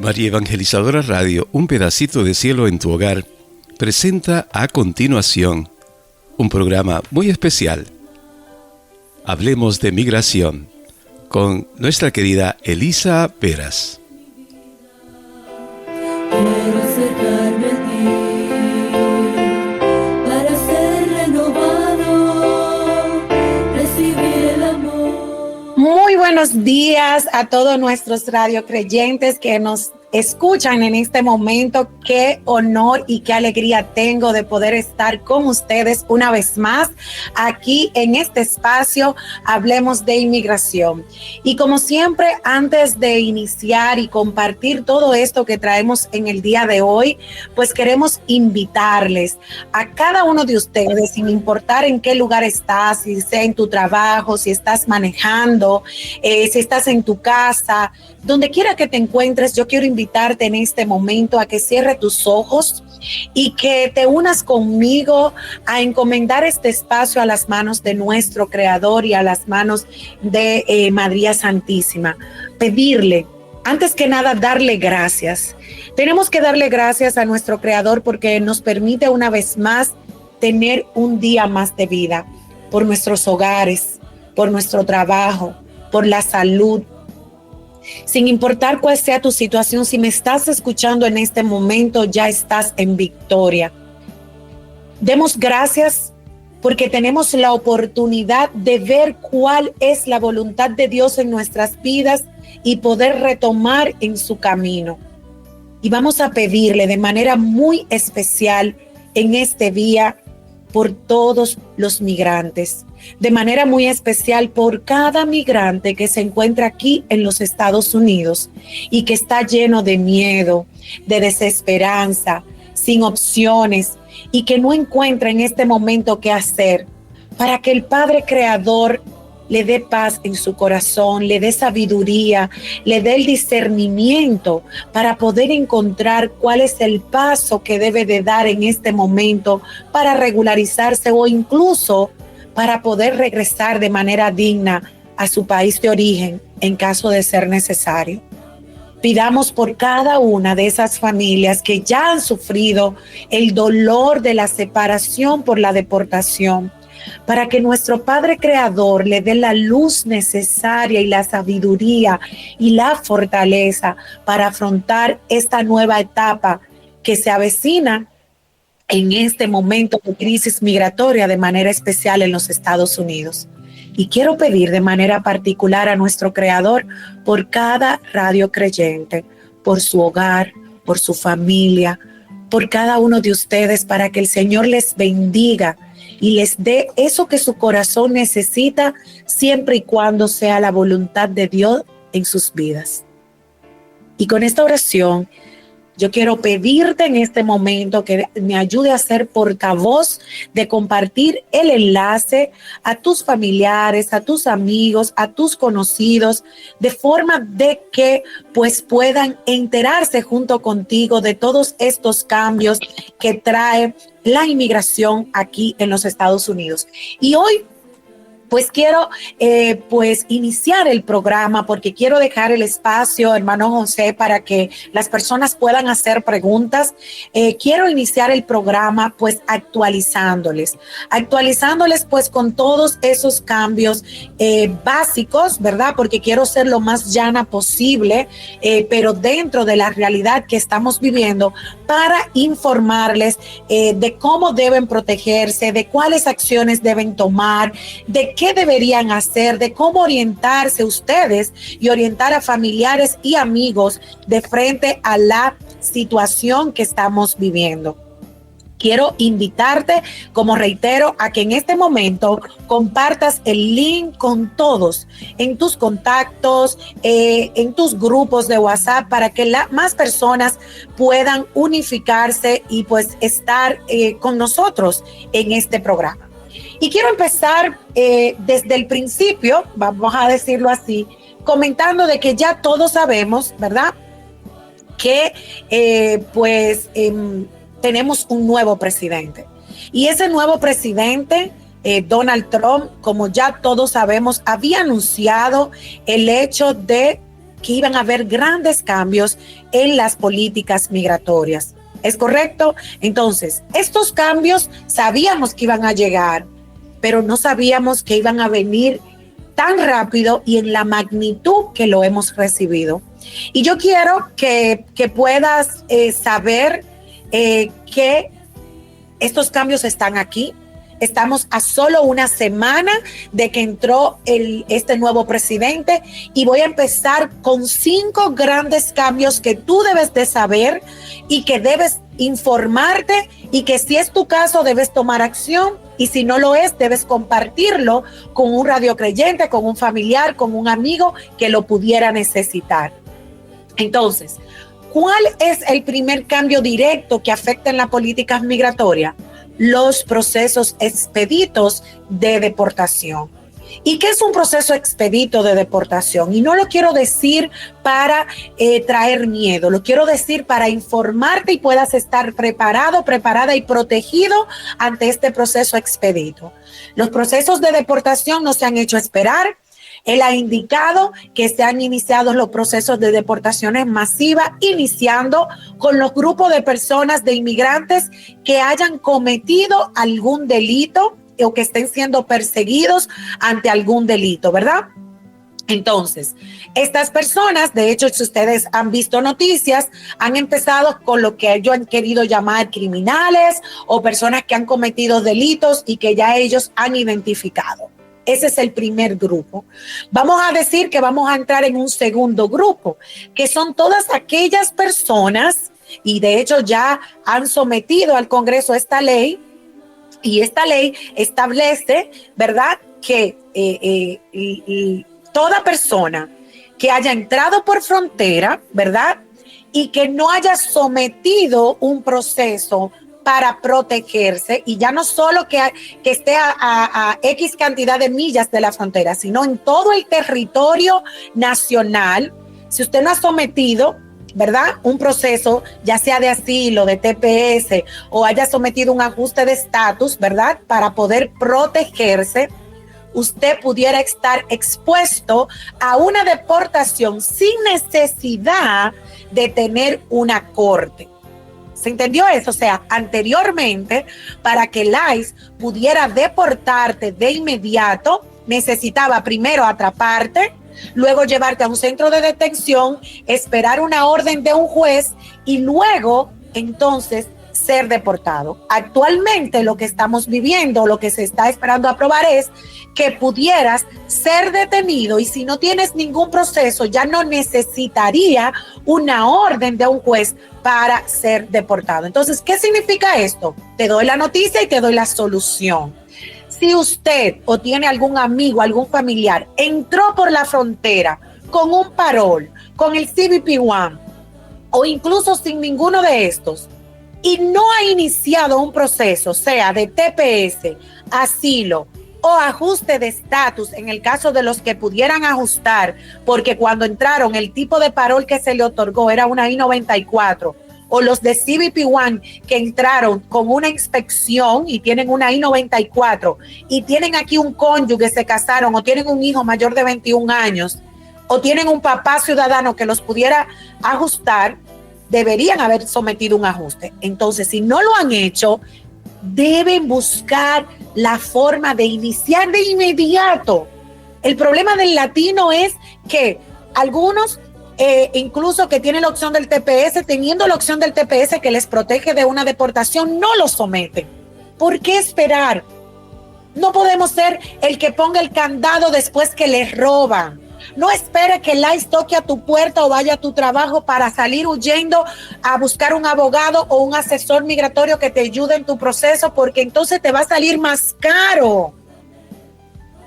María Evangelizadora Radio, un pedacito de cielo en tu hogar, presenta a continuación un programa muy especial. Hablemos de migración con nuestra querida Elisa Peras. Quiero acercarme a ti para ser renovado, recibir el amor. Muy buenos días a todos nuestros radiocreyentes que nos escuchan en este momento. Qué honor y qué alegría tengo de poder estar con ustedes una vez más aquí en este espacio. Hablemos de inmigración. Y como siempre, antes de iniciar y compartir todo esto que traemos en el día de hoy, pues queremos invitarles a cada uno de ustedes, sin importar en qué lugar estás, si sea en tu trabajo, si estás manejando, si estás en tu casa, donde quiera que te encuentres, yo quiero invitarte en este momento a que cierres tus ojos y que te unas conmigo a encomendar este espacio a las manos de nuestro Creador y a las manos de María Santísima. Pedirle, antes que nada, darle gracias. Tenemos que darle gracias a nuestro Creador porque nos permite una vez más tener un día más de vida, por nuestros hogares, por nuestro trabajo, por la salud. Sin importar cuál sea tu situación, si me estás escuchando en este momento, ya estás en victoria. Demos gracias porque tenemos la oportunidad de ver cuál es la voluntad de Dios en nuestras vidas y poder retomar en su camino. Y vamos a pedirle de manera muy especial en este día por todos los migrantes, de manera muy especial por cada migrante que se encuentra aquí en los Estados Unidos y que está lleno de miedo, de desesperanza, sin opciones y que no encuentra en este momento qué hacer, para que el Padre Creador le dé paz en su corazón, le dé sabiduría, le dé el discernimiento para poder encontrar cuál es el paso que debe de dar en este momento para regularizarse o incluso para poder regresar de manera digna a su país de origen en caso de ser necesario. Pidamos por cada una de esas familias que ya han sufrido el dolor de la separación por la deportación, para que nuestro Padre Creador le dé la luz necesaria y la sabiduría y la fortaleza para afrontar esta nueva etapa que se avecina en este momento de crisis migratoria de manera especial en los Estados Unidos. Y quiero pedir de manera particular a nuestro Creador por cada radiocreyente, por su hogar, por su familia, por cada uno de ustedes, para que el Señor les bendiga y les dé eso que su corazón necesita, siempre y cuando sea la voluntad de Dios en sus vidas. Y con esta oración, yo quiero pedirte en este momento que me ayude a ser portavoz de compartir el enlace a tus familiares, a tus amigos, a tus conocidos, de forma de que pues puedan enterarse junto contigo de todos estos cambios que trae la inmigración aquí en los Estados Unidos. Y hoy pues quiero iniciar el programa porque quiero dejar el espacio, hermano José, para que las personas puedan hacer preguntas. Quiero iniciar el programa pues actualizándoles pues con todos esos cambios básicos, ¿verdad? Porque quiero ser lo más llana posible, pero dentro de la realidad que estamos viviendo, para informarles de cómo deben protegerse, de cuáles acciones deben tomar, de qué deberían hacer, de cómo orientarse ustedes y orientar a familiares y amigos de frente a la situación que estamos viviendo. Quiero invitarte, como reitero, a que en este momento compartas el link con todos, en tus contactos, en tus grupos de WhatsApp, para que más personas puedan unificarse y pues estar con nosotros en este programa. Y quiero empezar desde el principio, vamos a decirlo así, comentando de que ya todos sabemos, ¿verdad?, que tenemos un nuevo presidente. Y ese nuevo presidente, Donald Trump, como ya todos sabemos, había anunciado el hecho de que iban a haber grandes cambios en las políticas migratorias. ¿Es correcto? Entonces, estos cambios sabíamos que iban a llegar, pero no sabíamos que iban a venir tan rápido y en la magnitud que lo hemos recibido. Y yo quiero que puedas saber que estos cambios están aquí. Estamos a solo una semana de que entró este nuevo presidente y voy a empezar con 5 grandes cambios que tú debes de saber y que debes informarte y que si es tu caso debes tomar acción y si no lo es debes compartirlo con un radiocreyente, con un familiar, con un amigo que lo pudiera necesitar. Entonces, ¿cuál es el primer cambio directo que afecta en las políticas migratorias? Los procesos expeditos de deportación. ¿Y qué es un proceso expedito de deportación? Y no lo quiero decir para traer miedo, lo quiero decir para informarte y puedas estar preparado, preparada y protegido ante este proceso expedito. Los procesos de deportación no se han hecho esperar. Él ha indicado que se han iniciado los procesos de deportaciones masivas, iniciando con los grupos de personas, de inmigrantes que hayan cometido algún delito o que estén siendo perseguidos ante algún delito, ¿verdad? Entonces, estas personas, de hecho, si ustedes han visto noticias, han empezado con lo que ellos han querido llamar criminales o personas que han cometido delitos y que ya ellos han identificado. Ese es el primer grupo. Vamos a decir que vamos a entrar en un segundo grupo, que son todas aquellas personas, y de hecho ya han sometido al Congreso esta ley, y esta ley establece, ¿verdad?, que toda persona que haya entrado por frontera, ¿verdad?, y que no haya sometido un proceso para protegerse, y ya no solo que esté a X cantidad de millas de la frontera, sino en todo el territorio nacional. Si usted no ha sometido, ¿verdad?, un proceso, ya sea de asilo, de TPS, o haya sometido un ajuste de estatus, ¿verdad?, para poder protegerse, usted pudiera estar expuesto a una deportación sin necesidad de tener una corte. ¿Se entendió eso? O sea, anteriormente, para que el ICE pudiera deportarte de inmediato, necesitaba primero atraparte, luego llevarte a un centro de detención, esperar una orden de un juez y luego, entonces, ser deportado. Actualmente lo que estamos viviendo, lo que se está esperando aprobar es que pudieras ser detenido y si no tienes ningún proceso ya no necesitaría una orden de un juez para ser deportado. Entonces, ¿qué significa esto? Te doy la noticia y te doy la solución. Si usted o tiene algún amigo, algún familiar, entró por la frontera con un parol, con el CBP-1 o incluso sin ninguno de estos, y no ha iniciado un proceso, sea de TPS, asilo o ajuste de estatus, en el caso de los que pudieran ajustar, porque cuando entraron el tipo de parol que se le otorgó era una I-94, o los de CBP-1 que entraron con una inspección y tienen una I-94 y tienen aquí un cónyuge, se casaron o tienen un hijo mayor de 21 años o tienen un papá ciudadano que los pudiera ajustar, deberían haber sometido un ajuste. Entonces, si no lo han hecho, deben buscar la forma de iniciar de inmediato. El problema del latino es que algunos, incluso que tienen la opción del TPS, teniendo la opción del TPS que les protege de una deportación, no lo someten. ¿Por qué esperar? No podemos ser el que ponga el candado después que les roban. No espere que el ICE toque a tu puerta o vaya a tu trabajo para salir huyendo a buscar un abogado o un asesor migratorio que te ayude en tu proceso, porque entonces te va a salir más caro.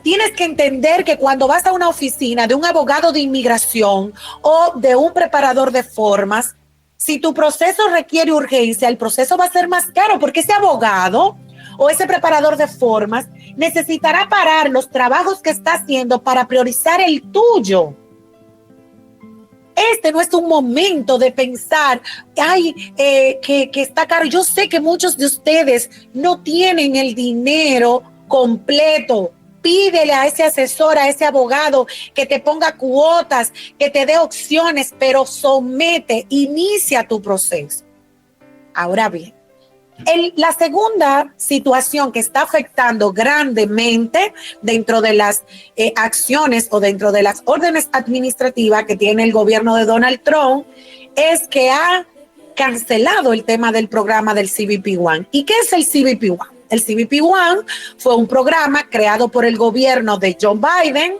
Tienes que entender que cuando vas a una oficina de un abogado de inmigración o de un preparador de formas, si tu proceso requiere urgencia, el proceso va a ser más caro porque ese abogado o ese preparador de formas necesitará parar los trabajos que está haciendo para priorizar el tuyo. Este no es un momento de pensar, que está caro. Yo sé que muchos de ustedes no tienen el dinero completo Pídele a ese asesor, a ese abogado que te ponga cuotas, que te dé opciones, pero inicia tu proceso. Ahora bien, la segunda situación que está afectando grandemente dentro de las acciones o dentro de las órdenes administrativas que tiene el gobierno de Donald Trump es que ha cancelado el tema del programa del CBP One. ¿Y qué es el CBP One? El CBP One fue un programa creado por el gobierno de Joe Biden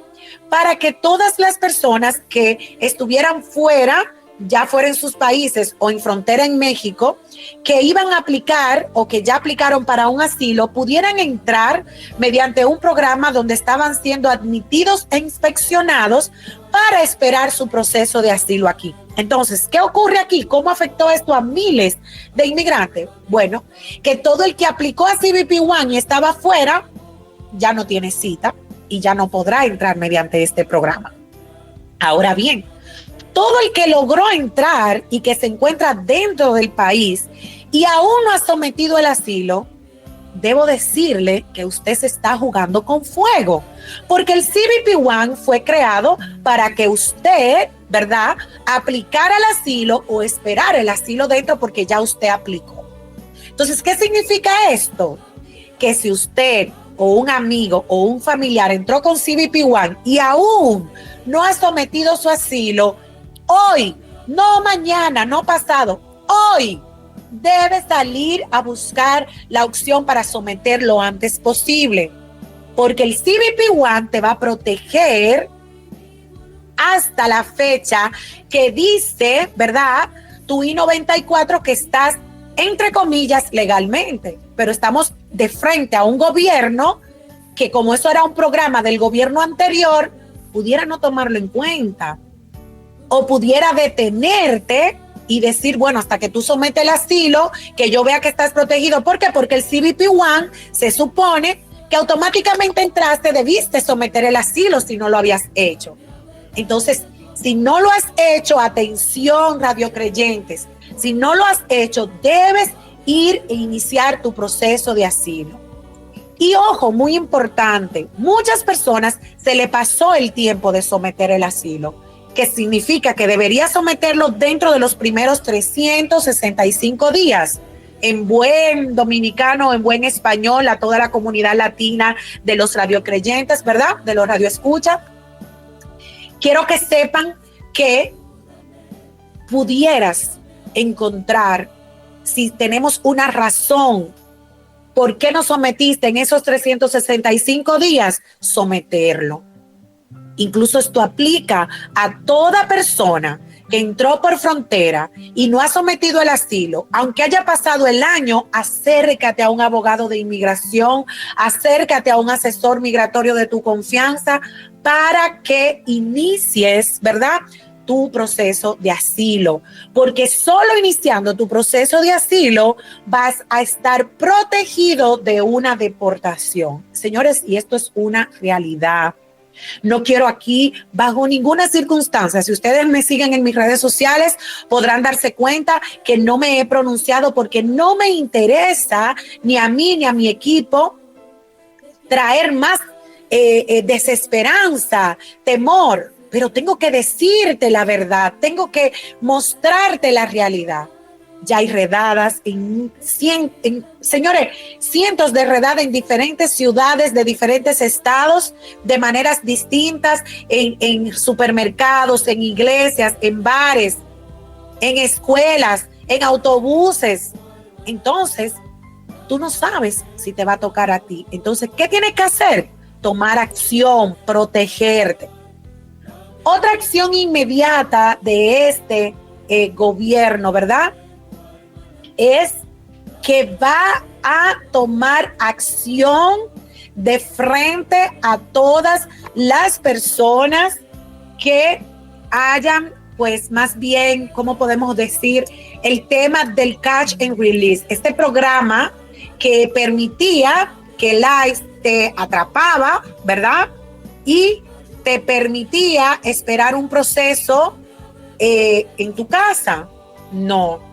para que todas las personas que estuvieran fuera, ya fuera en sus países o en frontera en México, que iban a aplicar o que ya aplicaron para un asilo, pudieran entrar mediante un programa donde estaban siendo admitidos e inspeccionados para esperar su proceso de asilo aquí. Entonces, ¿qué ocurre aquí? ¿Cómo afectó esto a miles de inmigrantes? Bueno, que todo el que aplicó a CBP One y estaba fuera, ya no tiene cita y ya no podrá entrar mediante este programa. Ahora bien, todo el que logró entrar y que se encuentra dentro del país y aún no ha sometido el asilo, debo decirle que usted se está jugando con fuego, porque el CBP One fue creado para que usted, ¿verdad?, aplicara el asilo o esperar el asilo dentro porque ya usted aplicó. Entonces, ¿qué significa esto? Que si usted o un amigo o un familiar entró con CBP One y aún no ha sometido su asilo, hoy, no mañana, no pasado, hoy debe salir a buscar la opción para someter lo antes posible, porque el CBP One te va a proteger hasta la fecha que dice, ¿verdad?, tu I-94 que estás, entre comillas, legalmente, pero estamos de frente a un gobierno que, como eso era un programa del gobierno anterior, pudiera no tomarlo en cuenta o pudiera detenerte y decir, bueno, hasta que tú sometes el asilo, que yo vea que estás protegido. ¿Por qué? Porque el CBP One se supone que automáticamente entraste, debiste someter el asilo si no lo habías hecho. Entonces, si no lo has hecho, atención, radiocreyentes, si no lo has hecho, debes ir e iniciar tu proceso de asilo. Y ojo, muy importante, muchas personas se le pasó el tiempo de someter el asilo, que significa que debería someterlo dentro de los primeros 365 días. En buen dominicano, en buen español, a toda la comunidad latina de los radiocreyentes, ¿verdad?, de los radioescuchas. Quiero que sepan que pudieras encontrar, si tenemos una razón, ¿por qué no sometiste en esos 365 días? Someterlo. Incluso esto aplica a toda persona que entró por frontera y no ha sometido el asilo. Aunque haya pasado el año, acércate a un abogado de inmigración, acércate a un asesor migratorio de tu confianza para que inicies, ¿verdad?, tu proceso de asilo. Porque solo iniciando tu proceso de asilo vas a estar protegido de una deportación. Señores, y esto es una realidad. No quiero aquí, bajo ninguna circunstancia, si ustedes me siguen en mis redes sociales, podrán darse cuenta que no me he pronunciado porque no me interesa ni a mí ni a mi equipo traer más desesperanza, temor, pero tengo que decirte la verdad, tengo que mostrarte la realidad. Ya hay redadas señores, cientos de redadas en diferentes ciudades de diferentes estados, de maneras distintas, en supermercados, en iglesias, en bares, en escuelas, en autobuses. Entonces, tú no sabes si te va a tocar a ti. Entonces, ¿qué tienes que hacer? Tomar acción, protegerte. Otra acción inmediata de este gobierno, ¿verdad?, es que va a tomar acción de frente a todas las personas que hayan, pues más bien, ¿cómo podemos decir?, el tema del catch and release. Este programa que permitía que el ICE te atrapaba, ¿verdad?, y te permitía esperar un proceso en tu casa. No.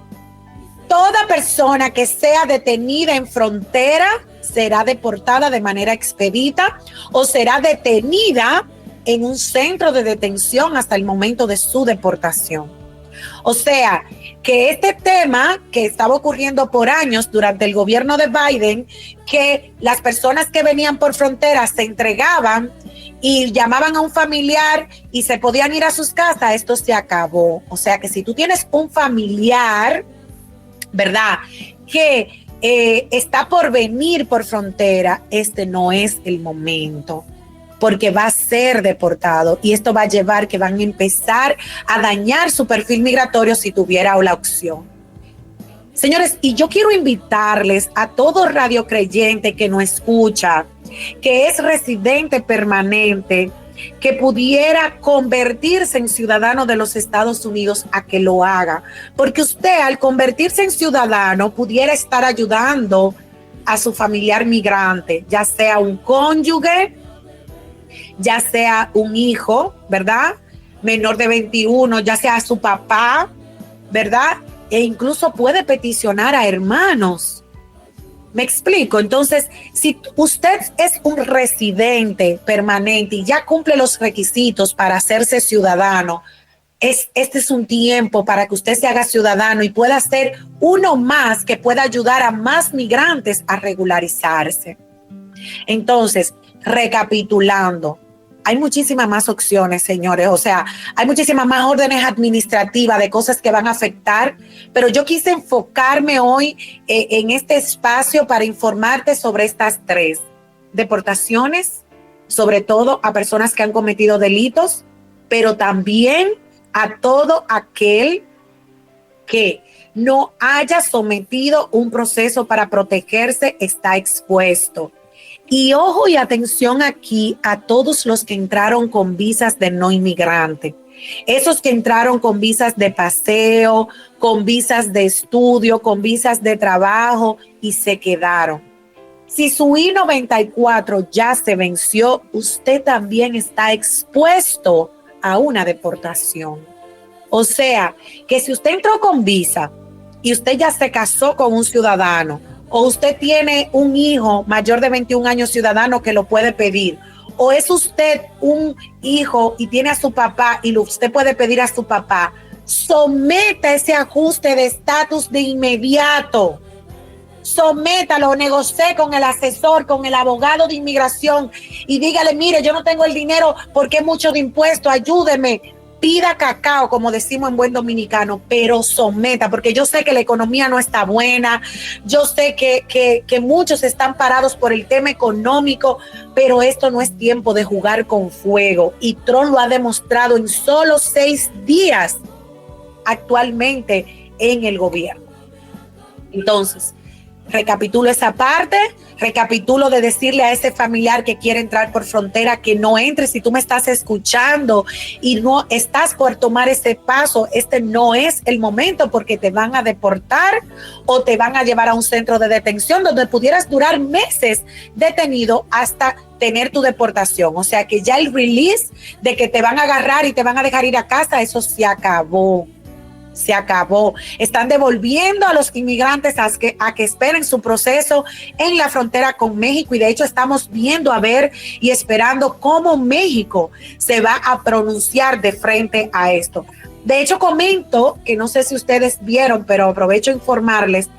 Toda persona que sea detenida en frontera será deportada de manera expedita o será detenida en un centro de detención hasta el momento de su deportación. O sea, que este tema que estaba ocurriendo por años durante el gobierno de Biden, que las personas que venían por frontera se entregaban y llamaban a un familiar y se podían ir a sus casas, esto se acabó. O sea que si tú tienes un familiar, ¿verdad?, que está por venir por frontera, este no es el momento, porque va a ser deportado y esto va a llevar que van a empezar a dañar su perfil migratorio si tuviera la opción. Señores, y yo quiero invitarles a todo radiocreyente que nos escucha, que es residente permanente, que pudiera convertirse en ciudadano de los Estados Unidos, a que lo haga, porque usted al convertirse en ciudadano pudiera estar ayudando a su familiar migrante, ya sea un cónyuge, ya sea un hijo, ¿verdad?, menor de 21, ya sea su papá, ¿verdad?, e incluso puede peticionar a hermanos. ¿Me explico? Entonces, si usted es un residente permanente y ya cumple los requisitos para hacerse ciudadano, este es un tiempo para que usted se haga ciudadano y pueda ser uno más que pueda ayudar a más migrantes a regularizarse. Entonces, recapitulando, hay muchísimas más opciones, señores. O sea, hay muchísimas más órdenes administrativas de cosas que van a afectar, pero yo quise enfocarme hoy en este espacio para informarte sobre estas 3 deportaciones, sobre todo a personas que han cometido delitos, pero también a todo aquel que no haya sometido un proceso para protegerse, está expuesto. Y ojo y atención aquí a todos los que entraron con visas de no inmigrante. Esos que entraron con visas de paseo, con visas de estudio, con visas de trabajo y se quedaron. Si su I-94 ya se venció, usted también está expuesto a una deportación. O sea, que si usted entró con visa y usted ya se casó con un ciudadano, o usted tiene un hijo mayor de 21 años ciudadano que lo puede pedir, o es usted un hijo y tiene a su papá y usted puede pedir a su papá, someta ese ajuste de estatus de inmediato. Sométalo, negocie con el asesor, con el abogado de inmigración y dígale, mire, yo no tengo el dinero porque es mucho de impuesto, ayúdeme. Pida cacao, como decimos en buen dominicano, pero someta, porque yo sé que la economía no está buena, yo sé que muchos están parados por el tema económico, pero esto no es tiempo de jugar con fuego. Y Trump lo ha demostrado en solo 6 días actualmente en el gobierno. Entonces, recapitulo esa parte, recapitulo de decirle a ese familiar que quiere entrar por frontera que no entre. Si tú me estás escuchando y no estás por tomar ese paso, este no es el momento, porque te van a deportar o te van a llevar a un centro de detención donde pudieras durar meses detenido hasta tener tu deportación. O sea que ya el release de que te van a agarrar y te van a dejar ir a casa, eso se acabó. Se acabó. Están devolviendo a los inmigrantes a que esperen su proceso en la frontera con México, y de hecho estamos viendo a ver y esperando cómo México se va a pronunciar de frente a esto. De hecho, comento que no sé si ustedes vieron, pero aprovecho a informarles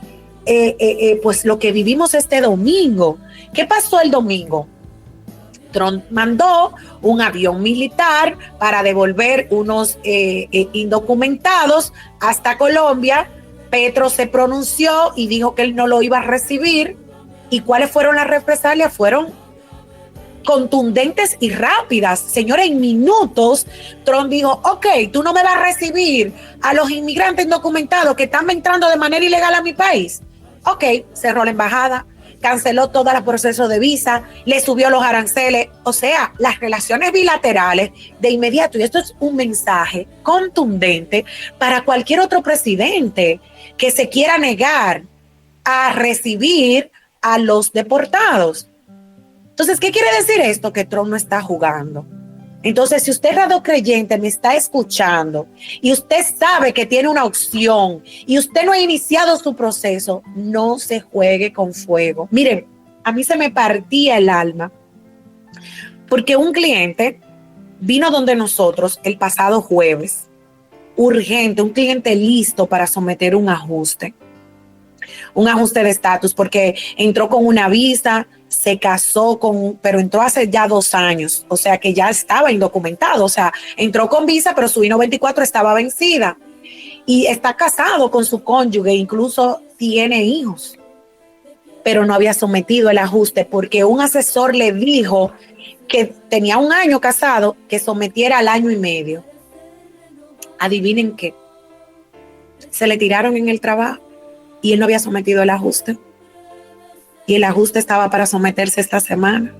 pues lo que vivimos este domingo. ¿Qué pasó el domingo? Trump mandó un avión militar para devolver unos indocumentados hasta Colombia. Petro se pronunció y dijo que él no lo iba a recibir. ¿Y cuáles fueron las represalias? Fueron contundentes y rápidas. Señores, en minutos Trump dijo, ok, tú no me vas a recibir a los inmigrantes indocumentados que están entrando de manera ilegal a mi país. Ok, cerró la embajada, canceló todo el proceso de visa, le subió los aranceles. O sea, las relaciones bilaterales de inmediato, y esto es un mensaje contundente para cualquier otro presidente que se quiera negar a recibir a los deportados. Entonces, ¿qué quiere decir esto? Que Trump no está jugando. Entonces, si usted radiocreyente me está escuchando y usted sabe que tiene una opción y usted no ha iniciado su proceso, no se juegue con fuego. Miren, a mí se me partía el alma, porque un cliente vino donde nosotros el pasado jueves, urgente, un cliente listo para someter un ajuste de estatus, porque entró con una visa, se casó pero entró hace ya 2 años, o sea que ya estaba indocumentado, o sea, entró con visa, pero su I-94 estaba vencida y está casado con su cónyuge, incluso tiene hijos, pero no había sometido el ajuste porque un asesor le dijo que tenía 1 año casado, que sometiera al 1 año y medio. Adivinen qué, se le tiraron en el trabajo y él no había sometido el ajuste. Y el ajuste estaba para someterse esta semana.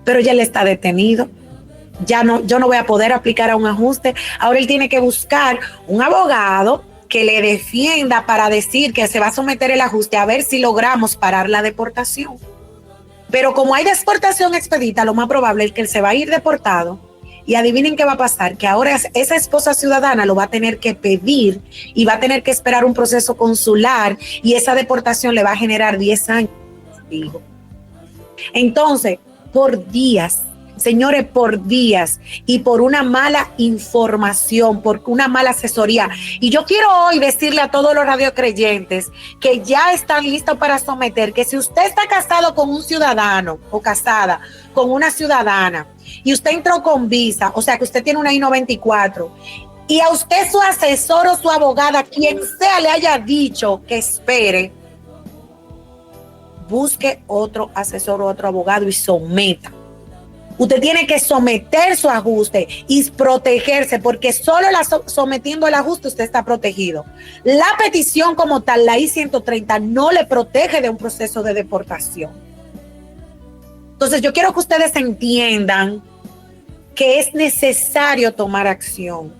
Pero ya él está detenido. Yo no voy a poder aplicar a un ajuste. Ahora él tiene que buscar un abogado que le defienda para decir que se va a someter el ajuste, a ver si logramos parar la deportación. Pero como hay deportación expedita, lo más probable es que él se va a ir deportado. Y adivinen qué va a pasar, que ahora esa esposa ciudadana lo va a tener que pedir y va a tener que esperar un proceso consular y esa deportación le va a generar 10 años. Entonces, por días, señores, por días y por una mala información, por una mala asesoría. Y yo quiero hoy decirle a todos los radiocreyentes que ya están listos para someter, que si usted está casado con un ciudadano o casada con una ciudadana y usted entró con visa, o sea que usted tiene una I-94 y a usted su asesor o su abogada, quien sea, le haya dicho que espere, busque otro asesor o otro abogado y someta. Usted tiene que someter su ajuste y protegerse, porque solo sometiendo el ajuste usted está protegido. La petición como tal, la I-130, no le protege de un proceso de deportación. Entonces yo quiero que ustedes entiendan que es necesario tomar acción.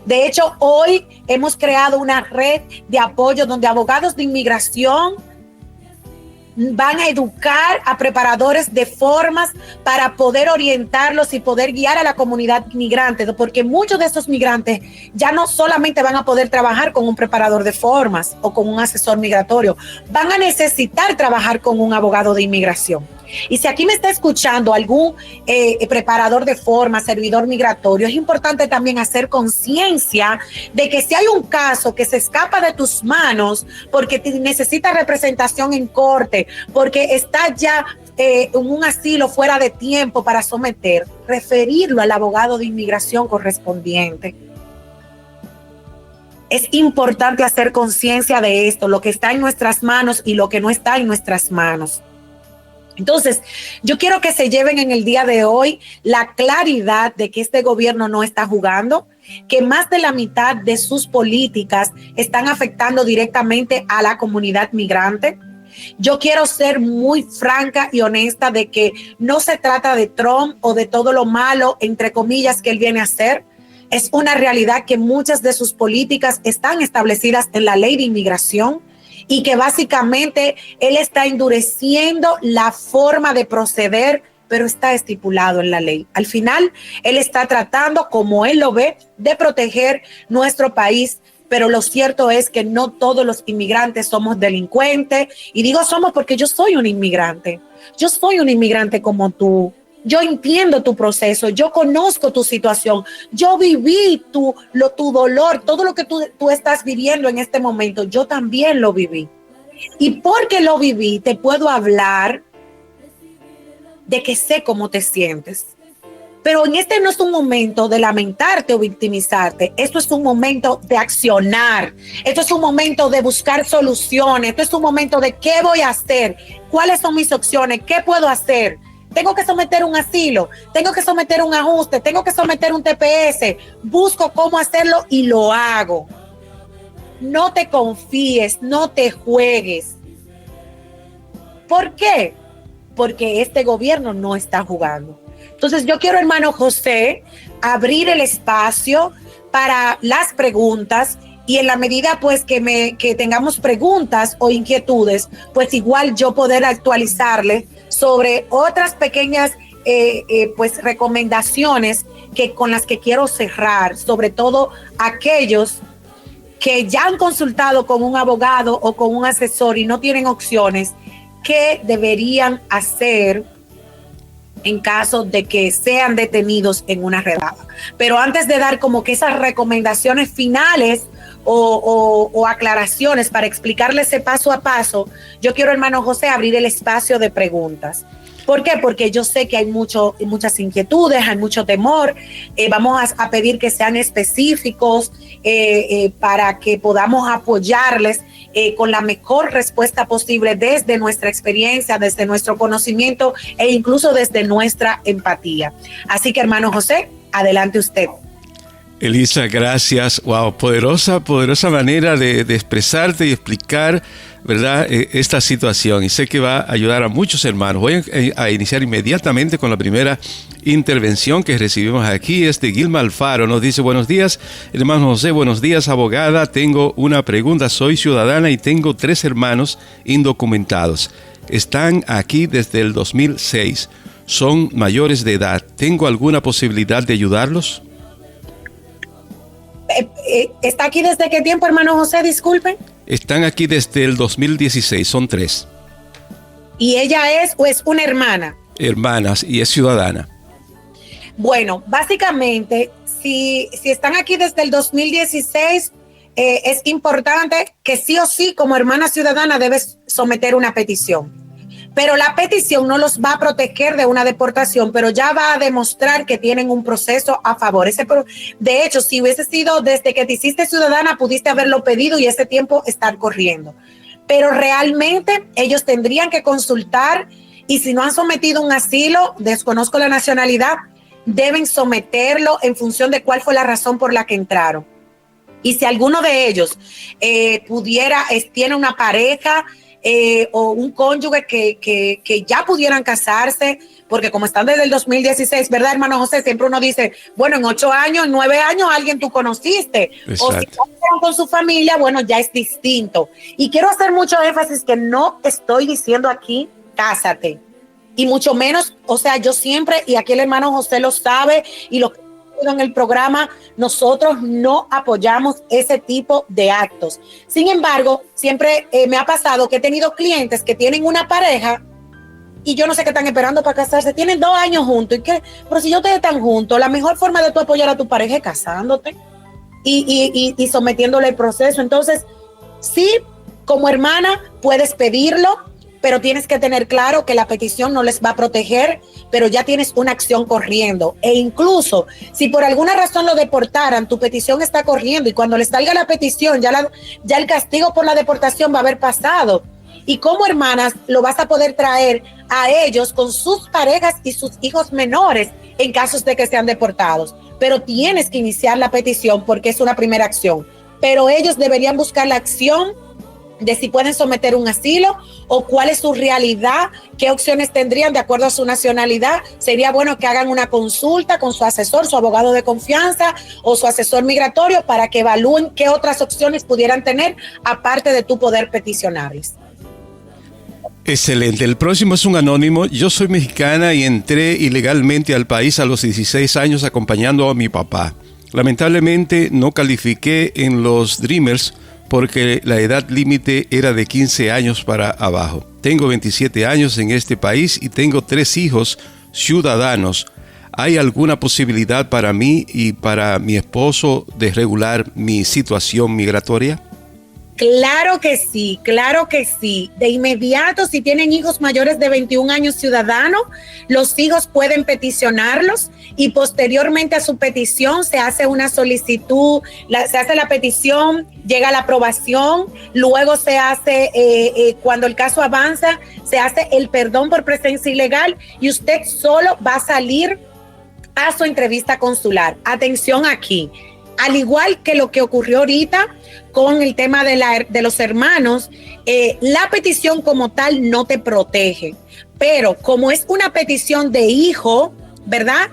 De hecho, hoy hemos creado una red de apoyo donde abogados de inmigración van a educar a preparadores de formas para poder orientarlos y poder guiar a la comunidad migrante, porque muchos de esos migrantes ya no solamente van a poder trabajar con un preparador de formas o con un asesor migratorio, van a necesitar trabajar con un abogado de inmigración. Y si aquí me está escuchando algún preparador de forma, servidor migratorio, es importante también hacer conciencia de que si hay un caso que se escapa de tus manos porque necesita representación en corte, porque está ya en un asilo fuera de tiempo para someter, referirlo al abogado de inmigración correspondiente. Es importante hacer conciencia de esto, lo que está en nuestras manos y lo que no está en nuestras manos. Entonces, yo quiero que se lleven en el día de hoy la claridad de que este gobierno no está jugando, que más de la mitad de sus políticas están afectando directamente a la comunidad migrante. Yo quiero ser muy franca y honesta de que no se trata de Trump o de todo lo malo, entre comillas, que él viene a hacer. Es una realidad que muchas de sus políticas están establecidas en la ley de inmigración, y que básicamente él está endureciendo la forma de proceder, pero está estipulado en la ley. Al final, él está tratando, como él lo ve, de proteger nuestro país, pero lo cierto es que no todos los inmigrantes somos delincuentes, y digo somos porque yo soy un inmigrante. Yo soy un inmigrante como tú. Yo entiendo tu proceso, yo conozco tu situación, yo viví tu dolor, todo lo que tú estás viviendo en este momento, yo también lo viví. Y porque lo viví, te puedo hablar de que sé cómo te sientes. Pero en este no es un momento de lamentarte o victimizarte, esto es un momento de accionar, esto es un momento de buscar soluciones, esto es un momento de qué voy a hacer, cuáles son mis opciones, qué puedo hacer. Tengo que someter un asilo, tengo que someter un ajuste, tengo que someter un TPS, busco cómo hacerlo y lo hago. No te confíes, no te juegues. ¿Por qué? Porque este gobierno no está jugando. Entonces yo quiero, hermano José, abrir el espacio para las preguntas, y en la medida pues que tengamos preguntas o inquietudes, pues igual yo poder actualizarle sobre otras pequeñas pues recomendaciones con las que quiero cerrar, sobre todo aquellos que ya han consultado con un abogado o con un asesor y no tienen opciones. qué deberían hacer en caso de que sean detenidos en una redada. Pero antes de dar como que esas recomendaciones finales o aclaraciones para explicarles ese paso a paso, yo quiero, hermano José, abrir el espacio de preguntas. ¿Por qué? Porque yo sé que hay muchas inquietudes, hay mucho temor. Vamos a pedir que sean específicos para que podamos apoyarles con la mejor respuesta posible desde nuestra experiencia, desde nuestro conocimiento e incluso desde nuestra empatía. Así que, hermano José, adelante usted. Elisa, gracias. Wow, poderosa manera de expresarte y explicar, ¿verdad?, esta situación. Y sé que va a ayudar a muchos hermanos. Voy a iniciar inmediatamente con la primera intervención que recibimos aquí. Es de Gilma Alfaro. Nos dice: buenos días, hermano José. Buenos días, abogada. Tengo una pregunta. Soy ciudadana y tengo 3 hermanos indocumentados. Están aquí desde el 2006. Son mayores de edad. ¿Tengo alguna posibilidad de ayudarlos? ¿Está aquí desde qué tiempo, hermano José? Disculpen. Están aquí desde el 2016, son 3. ¿Y ella es o es una hermana? Hermanas, y es ciudadana. Bueno, básicamente, si están aquí desde el 2016, es importante que sí o sí, como hermana ciudadana, debes someter una petición. Pero la petición no los va a proteger de una deportación, pero ya va a demostrar que tienen un proceso a favor. De hecho, si hubiese sido desde que te hiciste ciudadana, pudiste haberlo pedido y ese tiempo estar corriendo. Pero realmente ellos tendrían que consultar, y si no han sometido un asilo, desconozco la nacionalidad, deben someterlo en función de cuál fue la razón por la que entraron. Y si alguno de ellos tiene una pareja, o un cónyuge que ya pudieran casarse, porque como están desde el 2016, ¿verdad, hermano José? Siempre uno dice, bueno, en 8 años, en 9 años, alguien tú conociste. Exacto. O si no con su familia, bueno, ya es distinto. Y quiero hacer mucho énfasis que no estoy diciendo aquí, cásate. Y mucho menos, o sea, yo siempre, y aquí el hermano José lo sabe, y lo que en el programa, nosotros no apoyamos ese tipo de actos. Sin embargo, siempre me ha pasado que he tenido clientes que tienen una pareja y yo no sé qué están esperando para casarse. Tienen 2 años juntos. ¿Y qué? Pero si ya ustedes están juntos, la mejor forma de tú apoyar a tu pareja es casándote y sometiéndole el proceso. Entonces, sí, como hermana puedes pedirlo, pero tienes que tener claro que la petición no les va a proteger, pero ya tienes una acción corriendo. E incluso, si por alguna razón lo deportaran, tu petición está corriendo y cuando les salga la petición, ya el castigo por la deportación va a haber pasado. Y como hermanas, lo vas a poder traer a ellos con sus parejas y sus hijos menores en casos de que sean deportados. Pero tienes que iniciar la petición porque es una primera acción. Pero ellos deberían buscar la acción de si pueden someter un asilo o cuál es su realidad, qué opciones tendrían de acuerdo a su nacionalidad. Sería bueno que hagan una consulta con su asesor, su abogado de confianza o su asesor migratorio para que evalúen qué otras opciones pudieran tener aparte de tu poder peticionarles. Excelente. El próximo es un anónimo. Yo soy mexicana y entré ilegalmente al país a los 16 años acompañando a mi papá. Lamentablemente no califiqué en los Dreamers porque la edad límite era de 15 años para abajo. Tengo 27 años en este país y tengo 3 hijos ciudadanos. ¿Hay alguna posibilidad para mí y para mi esposo de regular mi situación migratoria? Claro que sí, claro que sí. De inmediato, si tienen hijos mayores de 21 años ciudadanos, los hijos pueden peticionarlos y posteriormente a su petición se hace una solicitud, se hace la petición, llega la aprobación, luego se hace, cuando el caso avanza, se hace el perdón por presencia ilegal y usted solo va a salir a su entrevista consular. Atención aquí. Al igual que lo que ocurrió ahorita con el tema de los hermanos, la petición como tal no te protege, pero como es una petición de hijo, ¿verdad?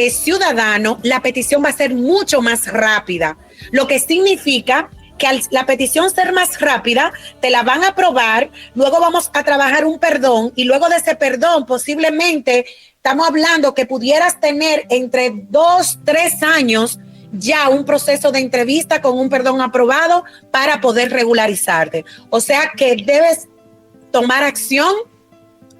Ciudadano, la petición va a ser mucho más rápida, lo que significa que al la petición ser más rápida, te la van a aprobar, luego vamos a trabajar un perdón y luego de ese perdón posiblemente estamos hablando que pudieras tener entre 2, 3 años ya un proceso de entrevista con un perdón aprobado para poder regularizarte. O sea que debes tomar acción.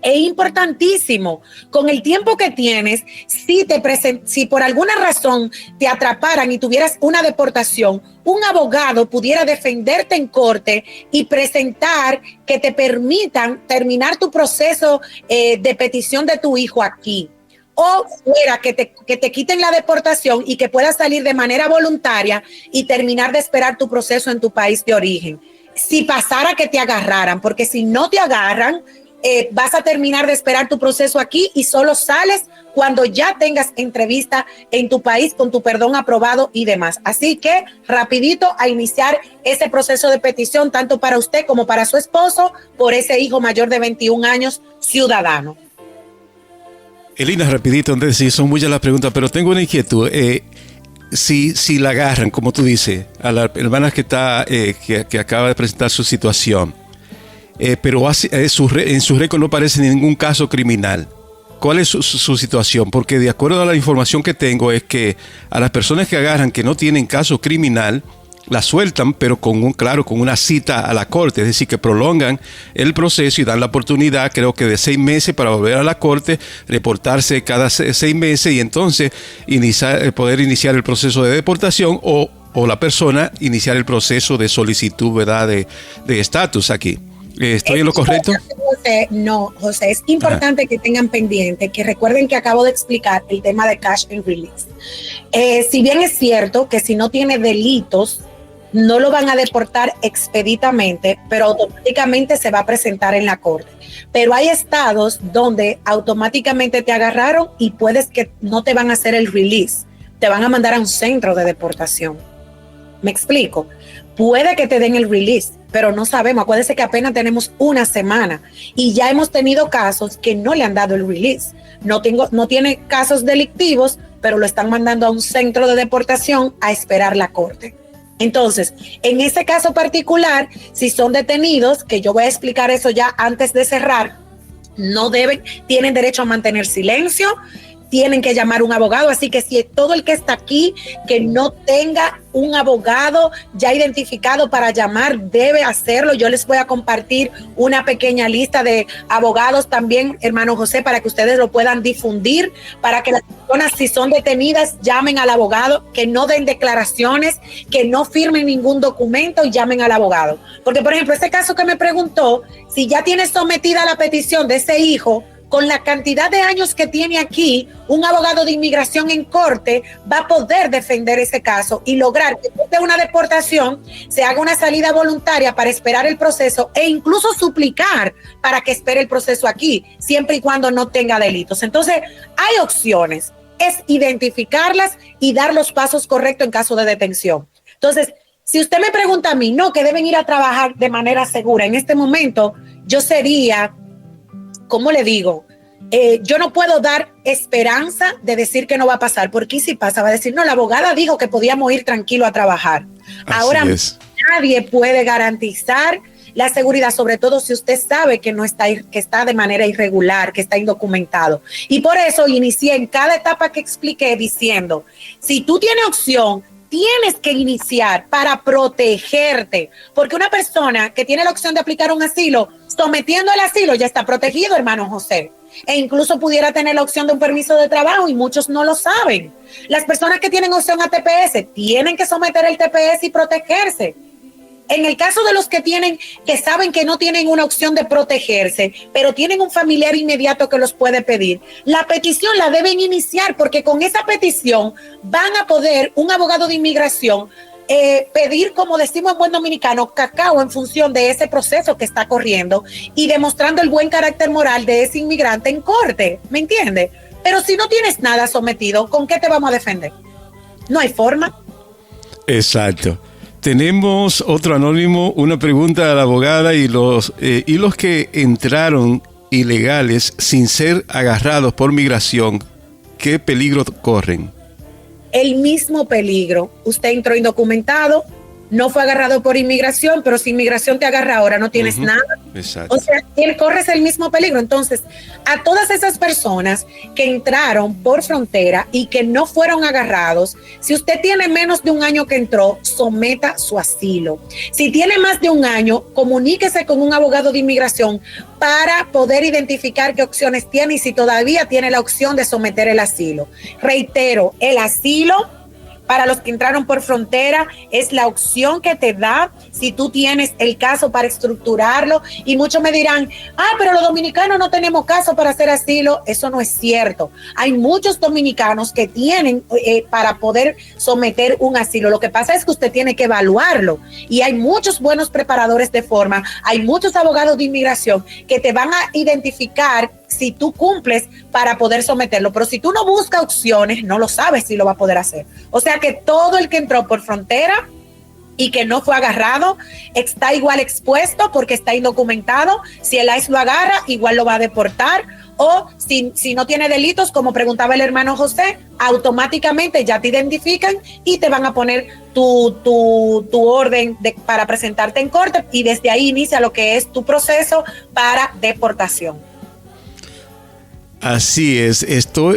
Es importantísimo, con el tiempo que tienes, si por alguna razón te atraparan y tuvieras una deportación, un abogado pudiera defenderte en corte y presentar que te permitan terminar tu proceso de petición de tu hijo aquí. O fuera que te quiten la deportación y que puedas salir de manera voluntaria y terminar de esperar tu proceso en tu país de origen. Si pasara que te agarraran, porque si no te agarran, vas a terminar de esperar tu proceso aquí y solo sales cuando ya tengas entrevista en tu país con tu perdón aprobado y demás. Así que rapidito a iniciar ese proceso de petición, tanto para usted como para su esposo, por ese hijo mayor de 21 años, ciudadano. Elina, rapidito, antes de decir, son muchas las preguntas, pero tengo una inquietud. Si la agarran, como tú dices, a la hermana que acaba de presentar su situación, pero en su récord no aparece ningún caso criminal. ¿Cuál es su situación? Porque de acuerdo a la información que tengo es que a las personas que agarran que no tienen caso criminal, la sueltan, pero con una cita a la corte, es decir, que prolongan el proceso y dan la oportunidad, creo que de 6 meses para volver a la corte, reportarse cada 6 meses y entonces poder iniciar el proceso de deportación o la persona iniciar el proceso de solicitud, ¿verdad?, de estatus aquí. ¿Estoy en lo correcto? No, José, es importante que tengan pendiente, que recuerden que acabo de explicar el tema de cash and release. Si bien es cierto que si no tiene delitos, no lo van a deportar expeditamente, pero automáticamente se va a presentar en la corte. Pero hay estados donde automáticamente te agarraron y puedes que no te van a hacer el release, te van a mandar a un centro de deportación. ¿Me explico? Puede que te den el release, pero no sabemos. Acuérdense que apenas tenemos una semana y ya hemos tenido casos que no le han dado el release. No tiene casos delictivos, pero lo están mandando a un centro de deportación a esperar la corte. Entonces, en ese caso particular, si son detenidos, que yo voy a explicar eso ya antes de cerrar, tienen derecho a mantener silencio, tienen que llamar a un abogado, así que si todo el que está aquí que no tenga un abogado ya identificado para llamar, debe hacerlo. Yo les voy a compartir una pequeña lista de abogados también, hermano José, para que ustedes lo puedan difundir, para que las personas, si son detenidas, llamen al abogado, que no den declaraciones, que no firmen ningún documento y llamen al abogado. Porque, por ejemplo, ese caso que me preguntó, si ya tiene sometida la petición de ese hijo, con la cantidad de años que tiene aquí, un abogado de inmigración en corte va a poder defender ese caso y lograr que después de una deportación se haga una salida voluntaria para esperar el proceso e incluso suplicar para que espere el proceso aquí, siempre y cuando no tenga delitos. Entonces, hay opciones, es identificarlas y dar los pasos correctos en caso de detención. Entonces, si usted me pregunta a mí, no, que deben ir a trabajar de manera segura. En este momento, yo sería... ¿Cómo le digo? Yo no puedo dar esperanza de decir que no va a pasar, porque si pasa va a decir, no, la abogada dijo que podíamos ir tranquilo a trabajar. Ahora nadie puede garantizar la seguridad, sobre todo si usted sabe que está de manera irregular, que está indocumentado. Y por eso inicié en cada etapa que expliqué diciendo, si tú tienes opción, tienes que iniciar para protegerte, porque una persona que tiene la opción de aplicar un asilo, sometiendo el asilo, ya está protegido, hermano José. E incluso pudiera tener la opción de un permiso de trabajo y muchos no lo saben. Las personas que tienen opción a TPS tienen que someter el TPS y protegerse. En el caso de los que saben que no tienen una opción de protegerse, pero tienen un familiar inmediato que los puede pedir, la petición la deben iniciar, porque con esa petición van a poder un abogado de inmigración pedir, como decimos en buen dominicano, cacao en función de ese proceso que está corriendo y demostrando el buen carácter moral de ese inmigrante en corte, ¿me entiende? Pero si no tienes nada sometido, ¿con qué te vamos a defender? No hay forma. Exacto. Tenemos otro anónimo, una pregunta a la abogada y los que entraron ilegales sin ser agarrados por migración, ¿qué peligro corren? El mismo peligro. Usted entró indocumentado, no fue agarrado por inmigración, pero si inmigración te agarra ahora, no tienes nada. Exacto. O sea, él corres el mismo peligro. Entonces, a todas esas personas que entraron por frontera y que no fueron agarrados, si usted tiene menos de un año que entró, someta su asilo. Si tiene más de un año, comuníquese con un abogado de inmigración para poder identificar qué opciones tiene y si todavía tiene la opción de someter el asilo. Reitero, el asilo para los que entraron por frontera es la opción que te da si tú tienes el caso para estructurarlo. Y muchos me dirán, pero los dominicanos no tenemos caso para hacer asilo. Eso no es cierto. Hay muchos dominicanos que tienen para poder someter un asilo. Lo que pasa es que usted tiene que evaluarlo. Y hay muchos buenos preparadores de forma, hay muchos abogados de inmigración que te van a identificar si tú cumples para poder someterlo. Pero si tú no buscas opciones, no lo sabes si lo va a poder hacer. O sea que todo el que entró por frontera y que no fue agarrado está igual expuesto porque está indocumentado. Si el ICE lo agarra, igual lo va a deportar. O si no tiene delitos, como preguntaba el hermano José, automáticamente ya te identifican y te van a poner tu orden para presentarte en corte y desde ahí inicia lo que es tu proceso para deportación. Así es,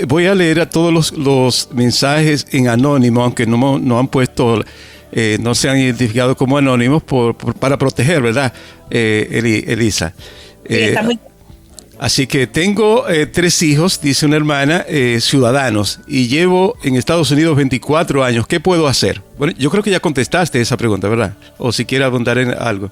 voy a leer a todos los mensajes en anónimo, aunque no han puesto, no se han identificado como anónimos para proteger, ¿verdad, Elisa? Sí, está muy... Así que tengo 3 hijos, dice una hermana, ciudadanos, y llevo en Estados Unidos 24 años. ¿Qué puedo hacer? Bueno, yo creo que ya contestaste esa pregunta, ¿verdad? O si quiere abundar en algo.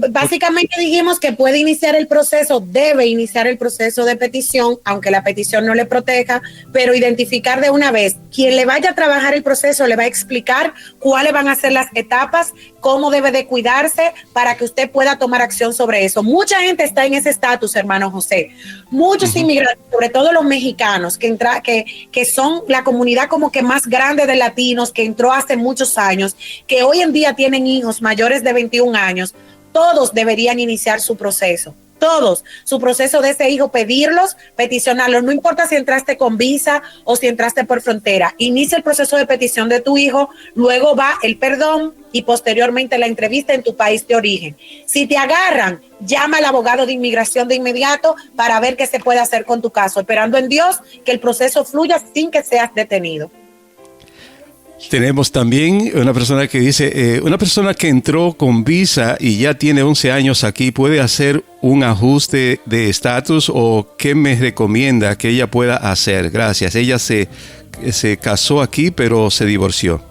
Básicamente dijimos que puede iniciar el proceso, debe iniciar el proceso de petición, aunque la petición no le proteja, pero identificar de una vez. Quien le vaya a trabajar el proceso le va a explicar cuáles van a ser las etapas, cómo debe de cuidarse para que usted pueda tomar acción sobre eso. Mucha gente está en ese estatus, hermano José. Muchos inmigrantes, sobre todo los mexicanos, que son la comunidad como que más grande de latinos, que entró hace muchos años, que hoy en día tienen hijos mayores de 21 años, todos deberían iniciar su proceso. Todos, su proceso de ese hijo, pedirlos, peticionarlos, no importa si entraste con visa o si entraste por frontera, inicia el proceso de petición de tu hijo, luego va el perdón y posteriormente la entrevista en tu país de origen. Si te agarran, llama al abogado de inmigración de inmediato para ver qué se puede hacer con tu caso, esperando en Dios que el proceso fluya sin que seas detenido. Tenemos también una persona que dice, una persona que entró con visa y ya tiene 11 años aquí, ¿puede hacer un ajuste de estatus o qué me recomienda que ella pueda hacer? Gracias. Ella se casó aquí, pero se divorció.